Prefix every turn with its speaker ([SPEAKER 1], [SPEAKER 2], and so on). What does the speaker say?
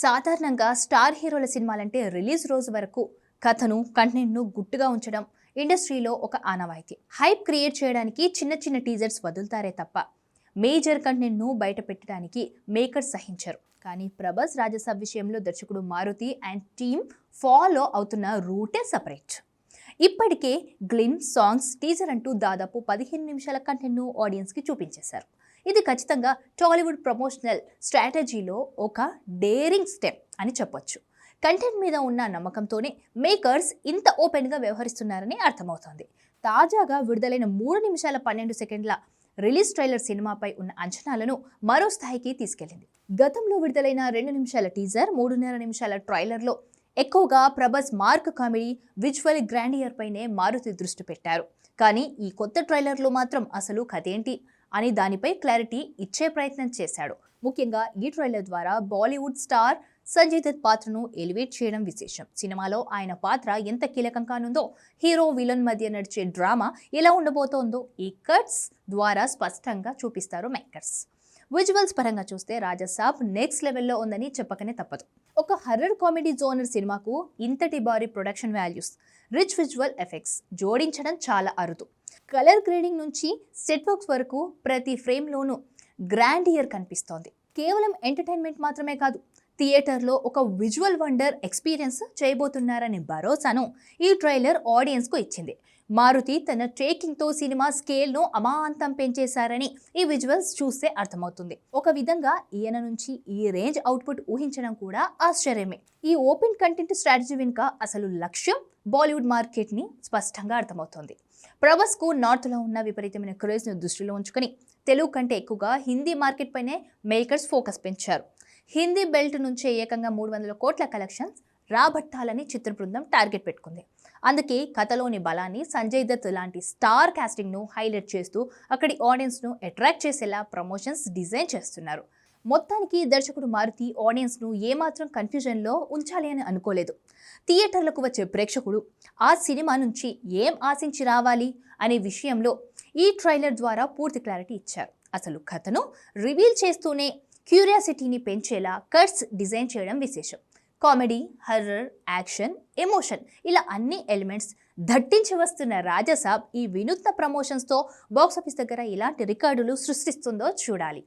[SPEAKER 1] సాధారణంగా స్టార్ హీరోల సినిమాలంటే రిలీజ్ రోజు వరకు కథను కంటెంట్ను గుట్టుగా ఉంచడం ఇండస్ట్రీలో ఒక ఆనవాయితీ. హైప్ క్రియేట్ చేయడానికి చిన్న చిన్న టీజర్స్ వదులుతారే తప్ప మేజర్ కంటెంట్ను బయట పెట్టడానికి మేకర్స్ సహించరు. కానీ ప్రభాస్ రాజసాబ్ విషయంలో దర్శకుడు మారుతి అండ్ టీమ్ ఫాలో అవుతున్న రూటే సపరేట్. ఇప్పటికే గ్లిమ్ సాంగ్స్ టీజర్ అంటూ దాదాపు 15 నిమిషాల కంటెంట్ను ఆడియన్స్కి చూపించేశారు. ఇది ఖచ్చితంగా టాలీవుడ్ ప్రమోషనల్ స్ట్రాటజీలో ఒక డేరింగ్ స్టెప్ అని చెప్పొచ్చు. కంటెంట్ మీద ఉన్న నమ్మకంతోనే మేకర్స్ ఇంత ఓపెన్గా వ్యవహరిస్తున్నారని అర్థమవుతోంది. తాజాగా విడుదలైన 3 నిమిషాల 12 సెకండ్ల రిలీజ్ ట్రైలర్ సినిమాపై ఉన్న అంచనాలను మరో స్థాయికి తీసుకెళ్లింది. గతంలో విడుదలైన 2 నిమిషాల టీజర్, 3.5 నిమిషాల ట్రైలర్లో ఎక్కువగా Prabhas mark comedy, visual grandeur పైనే మారుతి దృష్టి పెట్టారు. కానీ ఈ కొత్త ట్రైలర్లో మాత్రం అసలు కథేంటి అని దానిపై క్లారిటీ ఇచ్చే ప్రయత్నం చేశాడు. ముఖ్యంగా ఈ ట్రైలర్ ద్వారా బాలీవుడ్ స్టార్ సంజయ్ దత్ పాత్రను ఎలివేట్ చేయడం విశేషం. సినిమాలో ఆయన పాత్ర ఎంత కీలకం కానుందో, హీరో విలన్ మధ్య నడిచే డ్రామా ఎలా ఉండబోతోందో ఈ కట్స్ ద్వారా స్పష్టంగా చూపిస్తారు మేకర్స్. విజువల్స్ పరంగా చూస్తే రాజసాబ్ నెక్స్ట్ లెవెల్లో ఉందని చెప్పకనే తప్పదు. ఒక హర్రర్ కామెడీ జోనర్ సినిమాకు ఇంతటి భారీ production values, rich visual effects జోడించడం చాలా అరుదు. కలర్ గ్రేడింగ్ నుంచి సెట్ వర్క్స్ వరకు ప్రతి ఫ్రేమ్లోనూ గ్రాండియర్ కనిపిస్తోంది. కేవలం ఎంటర్టైన్మెంట్ మాత్రమే కాదు, థియేటర్లో ఒక విజువల్ వండర్ ఎక్స్పీరియన్స్ చేయబోతున్నారనే భరోసాను ఈ ట్రైలర్ ఆడియన్స్కు ఇచ్చింది. మారుతి తన టేకింగ్తో సినిమా స్కేల్ను అమాంతం పెంచేశారని ఈ విజువల్స్ చూస్తే అర్థమవుతుంది. ఒక విధంగా ఈయన నుంచి ఈ రేంజ్ అవుట్పుట్ ఊహించడం కూడా ఆశ్చర్యమే. ఈ ఓపెన్ కంటెంట్ స్ట్రాటజీ వెనుక అసలు లక్ష్యం బాలీవుడ్ మార్కెట్ని స్పష్టంగా అర్థమవుతోంది. ప్రభాస్కు నార్త్లో ఉన్న విపరీతమైన క్రేజ్ను దృష్టిలో ఉంచుకొని తెలుగు కంటే ఎక్కువగా హిందీ మార్కెట్ పైనే మేకర్స్ ఫోకస్ పెంచారు. హిందీ బెల్ట్ నుంచే ఏకంగా 300 కోట్ల కలెక్షన్స్ రాబట్టాలని చిత్ర బృందం టార్గెట్ పెట్టుకుంది. అందుకే కథలోని బలాన్ని, సంజయ్ దత్ లాంటి స్టార్ కాస్టింగ్ను హైలైట్ చేస్తూ అక్కడి ఆడియన్స్ను అట్రాక్ట్ చేసేలా ప్రమోషన్స్ డిజైన్ చేస్తున్నారు. మొత్తానికి దర్శకుడు మారుతి ఆడియన్స్ను ఏమాత్రం కన్ఫ్యూజన్లో ఉంచాలి అని అనుకోలేదు. థియేటర్లకు వచ్చే ప్రేక్షకుడు ఆ సినిమా నుంచి ఏం ఆశించి రావాలి అనే విషయంలో ఈ ట్రైలర్ ద్వారా పూర్తి క్లారిటీ ఇచ్చారు. అసలు కథను రివీల్ చేస్తూనే క్యూరియాసిటీని పెంచేలా కట్స్ డిజైన్ చేయడం విశేషం. కామెడీ, హర్రర్, యాక్షన్, ఎమోషన్ ఇలా అన్ని ఎలిమెంట్స్ దట్టించి వస్తున్న రాజసాబ్ ఈ వినూత్న ప్రమోషన్స్తో బాక్సాఫీస్ దగ్గర ఇలాంటి రికార్డులు సృష్టిస్తుందో చూడాలి.